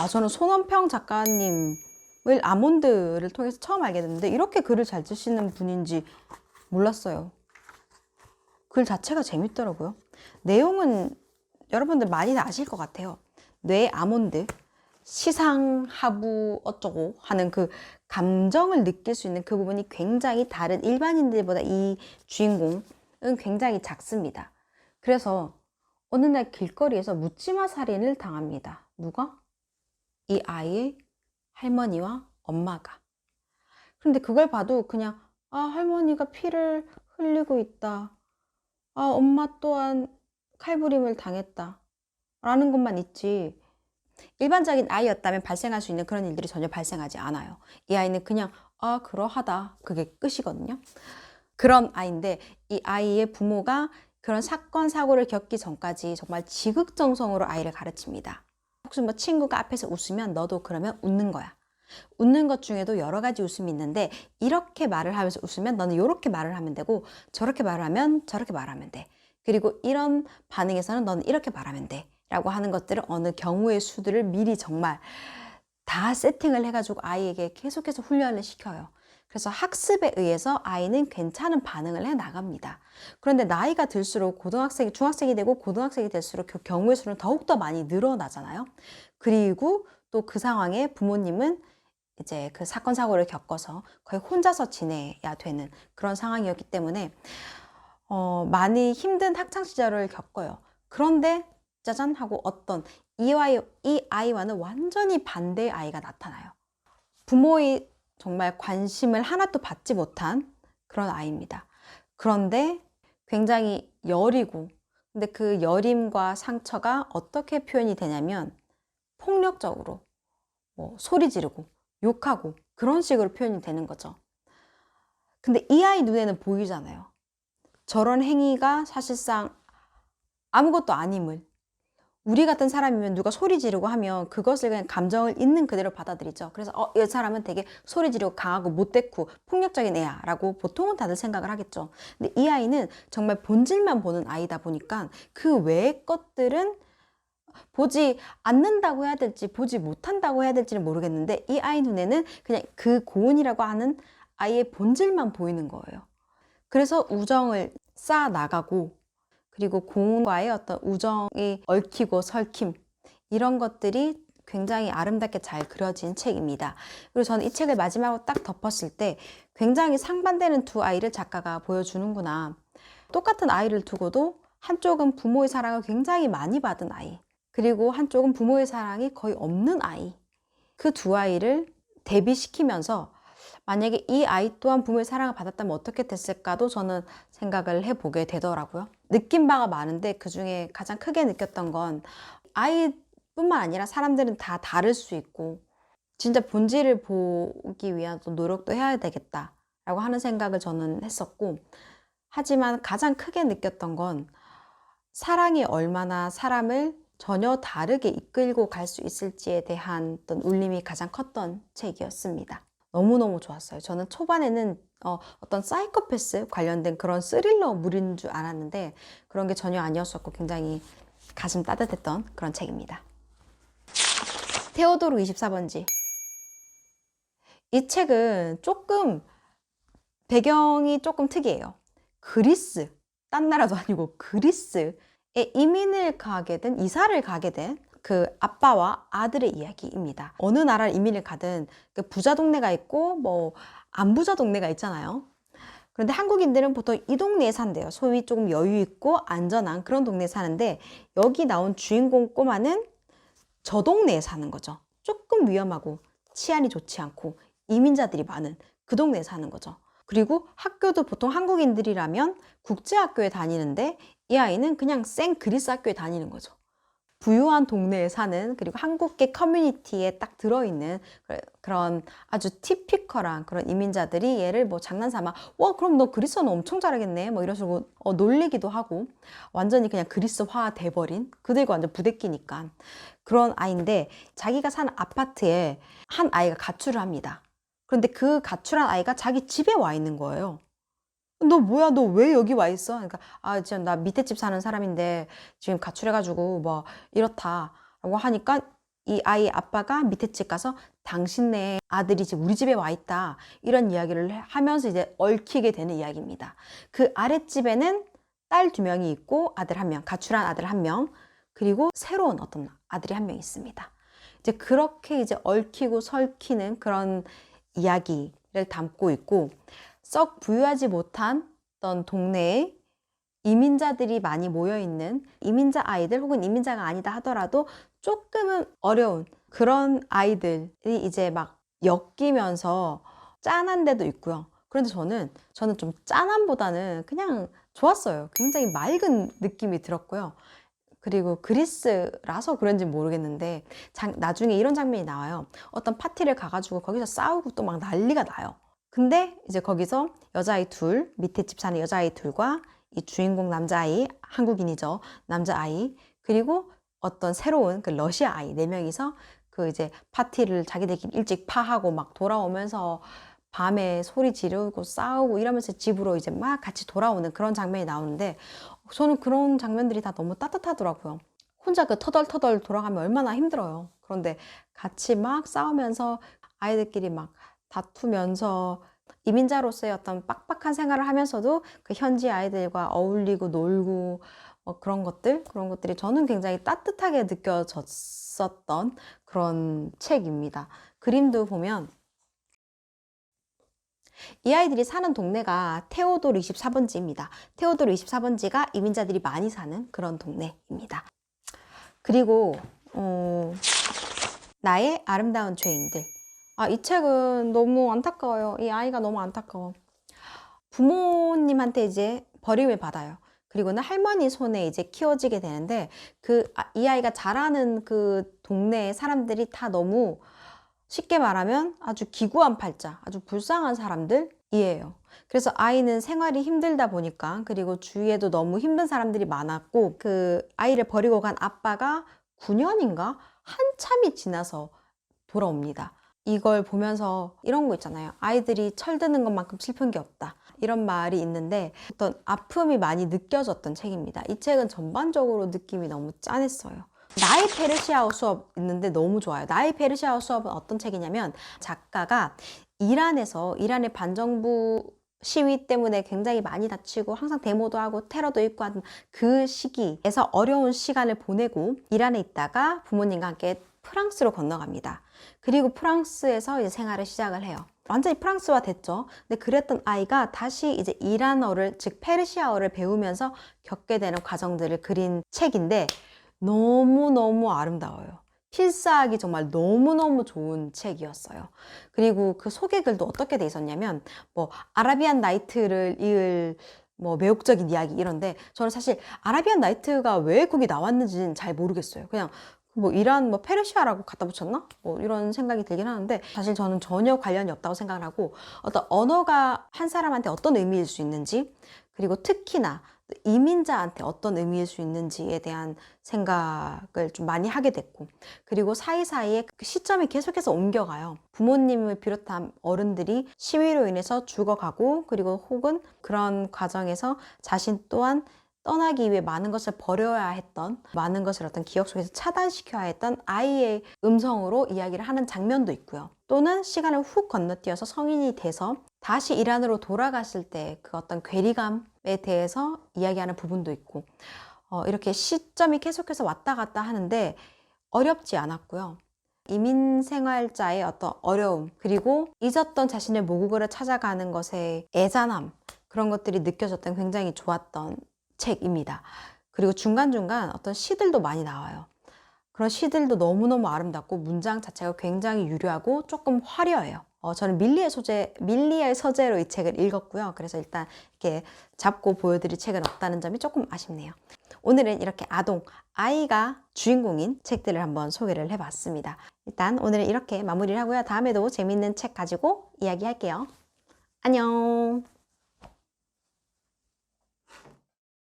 저는 손원평 작가님을 아몬드를 통해서 처음 알게 됐는데 이렇게 글을 잘 쓰시는 분인지 몰랐어요. 글 자체가 재밌더라고요. 내용은 여러분들 많이 아실 것 같아요. 뇌 아몬드, 시상하부 어쩌고 하는 그 감정을 느낄 수 있는 그 부분이 굉장히 다른 일반인들보다 이 주인공은 굉장히 작습니다. 그래서 어느 날 길거리에서 묻지마 살인을 당합니다. 누가? 이 아이의 할머니와 엄마가. 그런데 그걸 봐도 그냥 할머니가 피를 흘리고 있다. 엄마 또한 칼부림을 당했다. 라는 것만 있지. 일반적인 아이였다면 발생할 수 있는 그런 일들이 전혀 발생하지 않아요. 이 아이는 그냥 그러하다. 그게 끝이거든요. 그런 아이인데 이 아이의 부모가 그런 사건 사고를 겪기 전까지 정말 지극정성으로 아이를 가르칩니다. 혹시 뭐 친구가 앞에서 웃으면 너도 그러면 웃는 거야. 웃는 것 중에도 여러 가지 웃음이 있는데 이렇게 말을 하면서 웃으면 너는 이렇게 말을 하면 되고 저렇게 말을 하면 저렇게 말하면 돼. 그리고 이런 반응에서는 너는 이렇게 말하면 돼. 라고 하는 것들을 어느 경우의 수들을 미리 정말 다 세팅을 해가지고 아이에게 계속해서 훈련을 시켜요. 그래서 학습에 의해서 아이는 괜찮은 반응을 해 나갑니다. 그런데 나이가 들수록 고등학생이, 중학생이 되고 고등학생이 될수록 그 경우의 수는 더욱더 많이 늘어나잖아요. 그리고 또 그 상황에 부모님은 이제 그 사건 사고를 겪어서 거의 혼자서 지내야 되는 그런 상황이었기 때문에 많이 힘든 학창 시절을 겪어요. 그런데 짜잔 하고 어떤 이 아이와는 완전히 반대의 아이가 나타나요. 부모의 정말 관심을 하나도 받지 못한 그런 아이입니다. 그런데 굉장히 여리고, 근데 그 여림과 상처가 어떻게 표현이 되냐면 폭력적으로 소리 지르고 욕하고 그런 식으로 표현이 되는 거죠. 근데 이 아이 눈에는 보이잖아요. 저런 행위가 사실상 아무것도 아님을. 우리 같은 사람이면 누가 소리 지르고 하면 그것을 그냥 감정을 있는 그대로 받아들이죠. 그래서 이 사람은 되게 소리 지르고 강하고 못됐고 폭력적인 애야 라고 보통은 다들 생각을 하겠죠. 근데 이 아이는 정말 본질만 보는 아이다 보니까 그 외의 것들은 보지 않는다고 해야 될지 보지 못한다고 해야 될지는 모르겠는데 이 아이 눈에는 그냥 그 고은이라고 하는 아이의 본질만 보이는 거예요. 그래서 우정을 쌓아 나가고 그리고 고은과의 어떤 우정이 얽히고 설킴 이런 것들이 굉장히 아름답게 잘 그려진 책입니다. 그리고 저는 이 책을 마지막으로 딱 덮었을 때 굉장히 상반되는 두 아이를 작가가 보여주는구나. 똑같은 아이를 두고도 한쪽은 부모의 사랑을 굉장히 많이 받은 아이, 그리고 한쪽은 부모의 사랑이 거의 없는 아이. 그 두 아이를 대비시키면서 만약에 이 아이 또한 부모의 사랑을 받았다면 어떻게 됐을까도 저는 생각을 해보게 되더라고요. 느낀 바가 많은데 그 중에 가장 크게 느꼈던 건 아이뿐만 아니라 사람들은 다 다를 수 있고 진짜 본질을 보기 위한 또 노력도 해야 되겠다라고 하는 생각을 저는 했었고, 하지만 가장 크게 느꼈던 건 사랑이 얼마나 사람을 전혀 다르게 이끌고 갈 수 있을지에 대한 어떤 울림이 가장 컸던 책이었습니다. 너무너무 좋았어요. 저는 초반에는 어떤 사이코패스 관련된 그런 스릴러물인 줄 알았는데 그런 게 전혀 아니었었고 굉장히 가슴 따뜻했던 그런 책입니다. 테오도르 24번지. 이 책은 조금 배경이 조금 특이해요. 그리스, 딴 나라도 아니고 그리스에 이민을 가게 된, 이사를 가게 된 그 아빠와 아들의 이야기입니다. 어느 나라를 이민을 가든 그 부자 동네가 있고 뭐 안 부자 동네가 있잖아요. 그런데 한국인들은 보통 이 동네에 산대요. 소위 조금 여유 있고 안전한 그런 동네에 사는데 여기 나온 주인공 꼬마는 저 동네에 사는 거죠. 조금 위험하고 치안이 좋지 않고 이민자들이 많은 그 동네에 사는 거죠. 그리고 학교도 보통 한국인들이라면 국제학교에 다니는데 이 아이는 그냥 생 그리스 학교에 다니는 거죠. 부유한 동네에 사는, 그리고 한국계 커뮤니티에 딱 들어있는 그런 아주 티피컬한 그런 이민자들이 얘를 뭐 장난삼아 그럼 너 그리스어는 엄청 잘하겠네 뭐 이런 식으로 놀리기도 하고 완전히 그냥 그리스화 돼버린, 그들과 완전 부대끼니까 그런 아이인데 자기가 사는 아파트에 한 아이가 가출을 합니다. 그런데 그 가출한 아이가 자기 집에 와 있는 거예요. 너 뭐야? 너 왜 여기 와 있어? 그러니까 지금 나 밑에 집 사는 사람인데 지금 가출해가지고 뭐 이렇다라고 하니까 이 아이의 아빠가 밑에 집 가서 당신네 아들이 지금 우리 집에 와 있다, 이런 이야기를 하면서 이제 얽히게 되는 이야기입니다. 그 아랫집에는 딸 2명이 있고 아들 1명, 가출한 아들 1명, 그리고 새로운 어떤 아들이 1명 있습니다. 이제 그렇게 이제 얽히고 설키는 그런 이야기를 담고 있고, 썩 부유하지 못한 어떤 동네에 이민자들이 많이 모여있는 이민자 아이들, 혹은 이민자가 아니다 하더라도 조금은 어려운 그런 아이들이 이제 막 엮이면서 짠한 데도 있고요. 그런데 저는 좀 짠함보다는 그냥 좋았어요. 굉장히 맑은 느낌이 들었고요. 그리고 그리스라서 그런지 모르겠는데 나중에 이런 장면이 나와요. 어떤 파티를 가가지고 거기서 싸우고 또 막 난리가 나요. 근데 이제 거기서 여자아이 둘, 밑에 집 사는 여자아이 둘과 이 주인공 남자아이, 한국인이죠, 남자아이, 그리고 어떤 새로운 그 러시아 아이 4명이서 그 이제 파티를 자기들끼리 일찍 파하고 막 돌아오면서 밤에 소리 지르고 싸우고 이러면서 집으로 이제 막 같이 돌아오는 그런 장면이 나오는데, 저는 그런 장면들이 다 너무 따뜻하더라고요. 혼자 그 터덜터덜 돌아가면 얼마나 힘들어요. 그런데 같이 막 싸우면서 아이들끼리 막 다투면서 이민자로서의 어떤 빡빡한 생활을 하면서도 그 현지 아이들과 어울리고 놀고 뭐 그런 것들이 저는 굉장히 따뜻하게 느껴졌었던 그런 책입니다. 그림도 보면 이 아이들이 사는 동네가 테오도르 24번지입니다. 테오도르 24번지가 이민자들이 많이 사는 그런 동네입니다. 그리고 나의 아름다운 죄인들. 이 책은 너무 안타까워요. 이 아이가 너무 안타까워. 부모님한테 이제 버림을 받아요. 그리고는 할머니 손에 이제 키워지게 되는데, 이 아이가 자라는 그 동네의 사람들이 다 너무, 쉽게 말하면 아주 기구한 팔자, 아주 불쌍한 사람들이에요. 그래서 아이는 생활이 힘들다 보니까, 그리고 주위에도 너무 힘든 사람들이 많았고, 그 아이를 버리고 간 아빠가 9년인가? 한참이 지나서 돌아옵니다. 이걸 보면서 이런 거 있잖아요. 아이들이 철드는 것만큼 슬픈 게 없다, 이런 말이 있는데, 어떤 아픔이 많이 느껴졌던 책입니다. 이 책은 전반적으로 느낌이 너무 짠했어요. 나의 페르시아어 수업 있는데 너무 좋아요. 나의 페르시아어 수업은 어떤 책이냐면, 작가가 이란의 반정부 시위 때문에 굉장히 많이 다치고 항상 데모도 하고 테러도 있고 하는 그 시기에서 어려운 시간을 보내고 이란에 있다가 부모님과 함께 프랑스로 건너갑니다. 그리고 프랑스에서 이제 생활을 시작을 해요. 완전히 프랑스화 됐죠. 근데 그랬던 아이가 다시 이제 이란어를, 즉 페르시아어를 배우면서 겪게 되는 과정들을 그린 책인데, 너무너무 아름다워요. 필사하기 정말 너무너무 좋은 책이었어요. 그리고 그 소개글도 어떻게 돼 있었냐면, 뭐 아라비안 나이트를 이을 뭐 매혹적인 이야기 이런데, 저는 사실 아라비안 나이트가 왜 거기 나왔는지는 잘 모르겠어요. 그냥 뭐 이란 뭐 페르시아라고 갖다 붙였나? 뭐 이런 생각이 들긴 하는데, 사실 저는 전혀 관련이 없다고 생각을 하고, 어떤 언어가 한 사람한테 어떤 의미일 수 있는지, 그리고 특히나 이민자한테 어떤 의미일 수 있는지에 대한 생각을 좀 많이 하게 됐고, 그리고 사이사이에 그 시점이 계속해서 옮겨가요. 부모님을 비롯한 어른들이 시위로 인해서 죽어가고, 그리고 혹은 그런 과정에서 자신 또한 떠나기 위해 많은 것을 버려야 했던, 많은 것을 어떤 기억 속에서 차단시켜야 했던 아이의 음성으로 이야기를 하는 장면도 있고요. 또는 시간을 훅 건너뛰어서 성인이 돼서 다시 이란으로 돌아갔을 때 그 어떤 괴리감에 대해서 이야기하는 부분도 있고, 이렇게 시점이 계속해서 왔다 갔다 하는데 어렵지 않았고요. 이민 생활자의 어떤 어려움, 그리고 잊었던 자신의 모국어를 찾아가는 것의 애잔함, 그런 것들이 느껴졌던 굉장히 좋았던 책입니다. 그리고 중간중간 어떤 시들도 많이 나와요. 그런 시들도 너무너무 아름답고 문장 자체가 굉장히 유려하고 조금 화려해요. 저는 밀리의 서재로 이 책을 읽었고요. 그래서 일단 이렇게 잡고 보여드릴 책은 없다는 점이 조금 아쉽네요. 오늘은 이렇게 아이가 주인공인 책들을 한번 소개를 해봤습니다. 일단 오늘은 이렇게 마무리를 하고요. 다음에도 재밌는 책 가지고 이야기할게요. 안녕.